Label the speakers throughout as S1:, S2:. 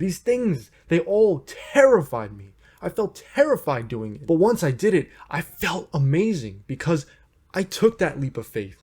S1: These things, they all terrified me. I felt terrified doing it. But once I did it, I felt amazing because I took that leap of faith.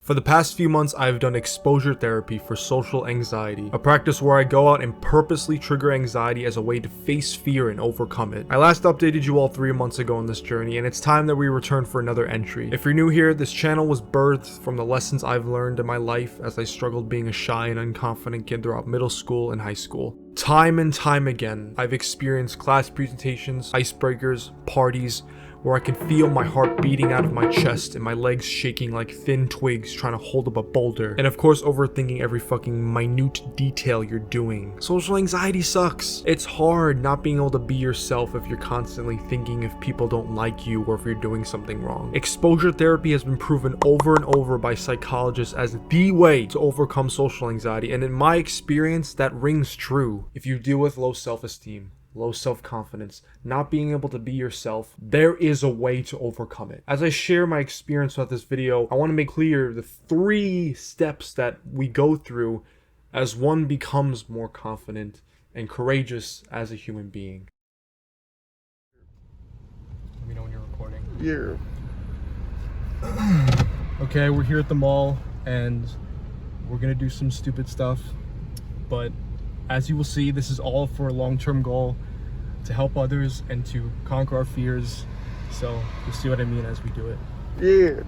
S1: For the past few months, I've done exposure therapy for social anxiety, a practice where I go out and purposely trigger anxiety as a way to face fear and overcome it. I last updated you all 3 months ago on this journey, and it's time that we return for another entry. If you're new here, this channel was birthed from the lessons I've learned in my life as I struggled being a shy and unconfident kid throughout middle school and high school. Time and time again, I've experienced class presentations, icebreakers, parties, where I can feel my heart beating out of my chest and my legs shaking like thin twigs trying to hold up a boulder. And of course, overthinking every fucking minute detail you're doing. Social anxiety sucks. It's hard not being able to be yourself if you're constantly thinking if people don't like you or if you're doing something wrong. Exposure therapy has been proven over and over by psychologists as the way to overcome social anxiety, and in my experience, that rings true. If you deal with low self-esteem, low self-confidence, not being able to be yourself, there is a way to overcome it. As I share my experience with this video, I want to make clear the 3 steps that we go through as one becomes more confident and courageous as a human being. Let me know when you're recording.
S2: Yeah.
S1: Okay, we're here at the mall and we're gonna do some stupid stuff, but as you will see, this is all for a long-term goal to help others and to conquer our fears. So you'll see what I mean as we do it.
S2: Yeah.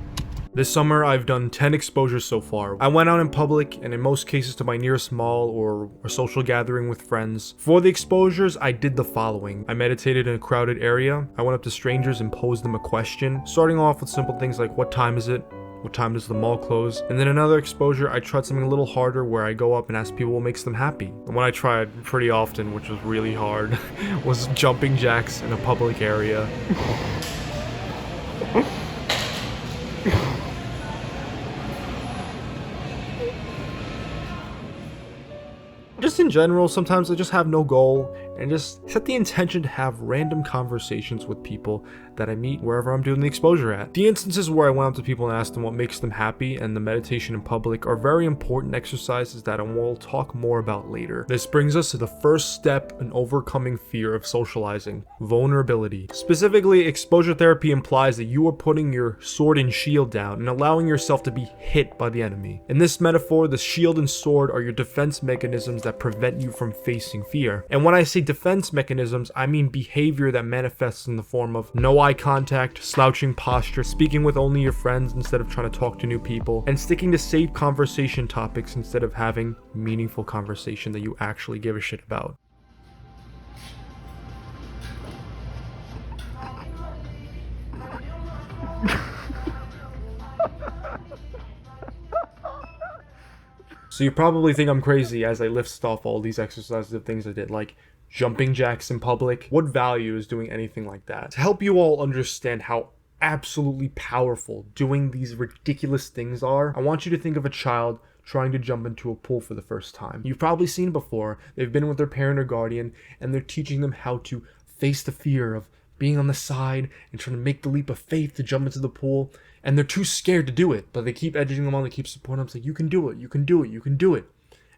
S1: This summer, I've done 10 exposures so far. I went out in public and in most cases to my nearest mall or a social gathering with friends. For the exposures, I did the following. I meditated in a crowded area. I went up to strangers and posed them a question, starting off with simple things like, what time is it? What time does the mall close? And then another exposure, I tried something a little harder where I go up and ask people what makes them happy. And what I tried pretty often, which was really hard, was jumping jacks in a public area. Just in general, sometimes I just have no goal and just set the intention to have random conversations with people that I meet wherever I'm doing the exposure at. The instances where I went up to people and asked them what makes them happy and the meditation in public are very important exercises that I will talk more about later. This brings us to the first step in overcoming fear of socializing: vulnerability. Specifically, exposure therapy implies that you are putting your sword and shield down and allowing yourself to be hit by the enemy. In this metaphor, the shield and sword are your defense mechanisms that prevent you from facing fear. And when I say defense mechanisms, I mean behavior that manifests in the form of no eye contact, slouching posture, speaking with only your friends instead of trying to talk to new people, and sticking to safe conversation topics instead of having meaningful conversation that you actually give a shit about. So you probably think I'm crazy as I list off all these exercises of things I did, like jumping jacks in public. What value is doing anything like that? To help you all understand how absolutely powerful doing these ridiculous things are, I want you to think of a child trying to jump into a pool for the first time. You've probably seen it before. They've been with their parent or guardian and they're teaching them how to face the fear of being on the side and trying to make the leap of faith to jump into the pool, and they're too scared to do it, but they keep edging them on, they keep supporting them, saying, you can do it, you can do it, you can do it.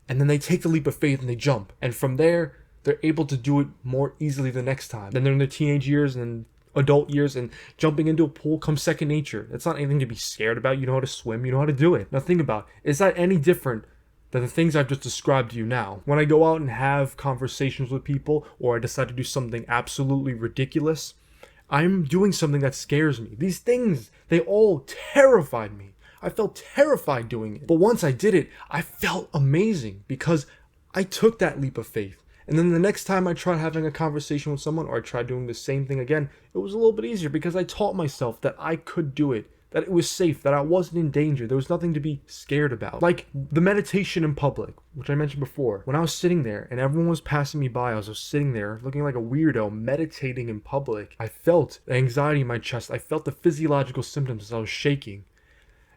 S1: And then they take the leap of faith and they jump. And from there, they're able to do it more easily the next time. Then they're in their teenage years and adult years, and jumping into a pool comes second nature. It's not anything to be scared about. You know how to swim, you know how to do it. Now think about it. Is that any different than the things I've just described to you now? When I go out and have conversations with people, or I decide to do something absolutely ridiculous, I'm doing something that scares me. These things, they all terrified me. I felt terrified doing it. But once I did it, I felt amazing because I took that leap of faith. And then the next time I tried having a conversation with someone, or I tried doing the same thing again, it was a little bit easier because I taught myself that I could do it, that it was safe, that I wasn't in danger. There was nothing to be scared about. Like the meditation in public, which I mentioned before. When I was sitting there and everyone was passing me by, I was just sitting there looking like a weirdo, meditating in public. I felt the anxiety in my chest. I felt the physiological symptoms as I was shaking.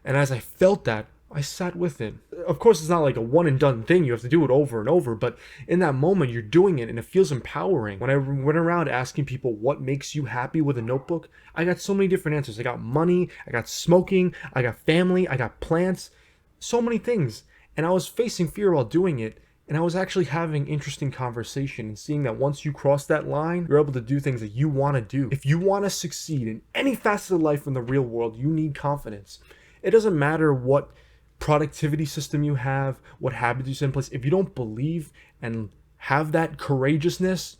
S1: And as I felt that, I sat with it. Of course, it's not like a one and done thing. You have to do it over and over. But in that moment, you're doing it and it feels empowering. When I went around asking people what makes you happy with a notebook, I got so many different answers. I got money, I got smoking, I got family, I got plants, so many things. And I was facing fear while doing it. And I was actually having interesting conversation and seeing that once you cross that line, you're able to do things that you want to do. If you want to succeed in any facet of life in the real world, you need confidence. It doesn't matter what productivity system you have, what habits you set in place. If you don't believe and have that courageousness,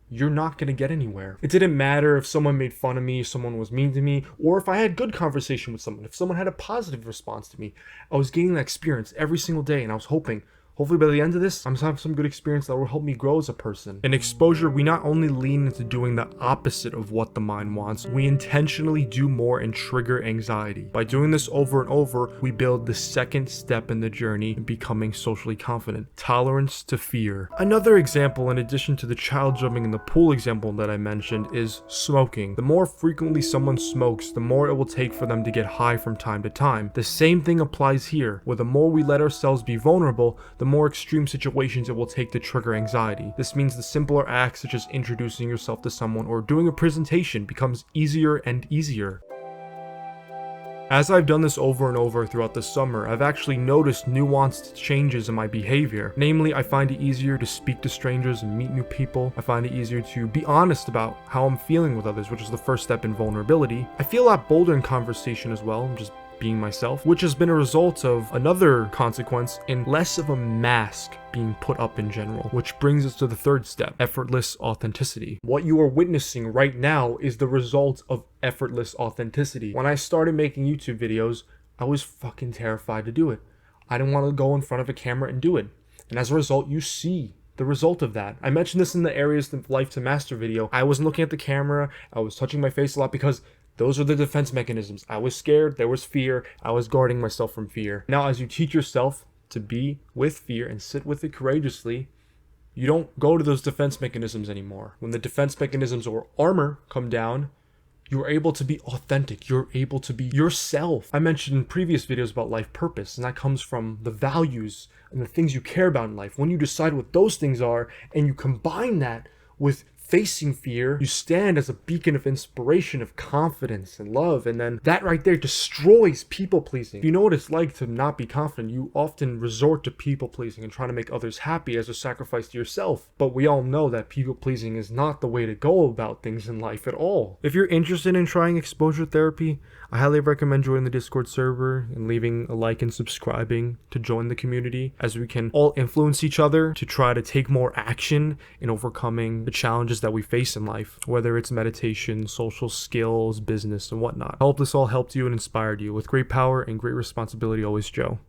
S1: you're not going to get anywhere. It didn't matter if someone made fun of me, if someone was mean to me, or if I had good conversation with someone, if someone had a positive response to me. I was gaining that experience every single day, and I was hopefully by the end of this, I'm gonna have some good experience that will help me grow as a person. In exposure, we not only lean into doing the opposite of what the mind wants, we intentionally do more and trigger anxiety. By doing this over and over, we build the second step in the journey in becoming socially confident: tolerance to fear. Another example, in addition to the child jumping in the pool example that I mentioned, is smoking. The more frequently someone smokes, the more it will take for them to get high from time to time. The same thing applies here, where the more we let ourselves be vulnerable, the more extreme situations it will take to trigger anxiety. This means the simpler acts, such as introducing yourself to someone or doing a presentation, becomes easier and easier. As I've done this over and over throughout the summer, I've actually noticed nuanced changes in my behavior. Namely, I find it easier to speak to strangers and meet new people. I find it easier to be honest about how I'm feeling with others, which is the first step in vulnerability. I feel a lot bolder in conversation as well, just being myself, which has been a result of another consequence in less of a mask being put up in general, which brings us to the third step: effortless authenticity. What you are witnessing right now is the result of effortless authenticity. When I started making YouTube videos, I was fucking terrified to do it. I didn't want to go in front of a camera and do it. And as a result, you see the result of that. I mentioned this in the Areas of Life to Master video. I wasn't looking at the camera. I was touching my face a lot because those are the defense mechanisms. I was scared, there was fear, I was guarding myself from fear. Now, as you teach yourself to be with fear and sit with it courageously, you don't go to those defense mechanisms anymore. When the defense mechanisms or armor come down, you're able to be authentic. You're able to be yourself. I mentioned in previous videos about life purpose, and that comes from the values and the things you care about in life. When you decide what those things are and you combine that with facing fear, you stand as a beacon of inspiration, of confidence and love, and then that right there destroys people pleasing. If you know what it's like to not be confident, you often resort to people pleasing and trying to make others happy as a sacrifice to yourself. But we all know that people pleasing is not the way to go about things in life at all. If you're interested in trying exposure therapy, I highly recommend joining the Discord server and leaving a like and subscribing to join the community, as we can all influence each other to try to take more action in overcoming the challenges that we face in life, whether it's meditation, social skills, business, and whatnot. I hope this all helped you and inspired you. With great power and great responsibility, always, Joe.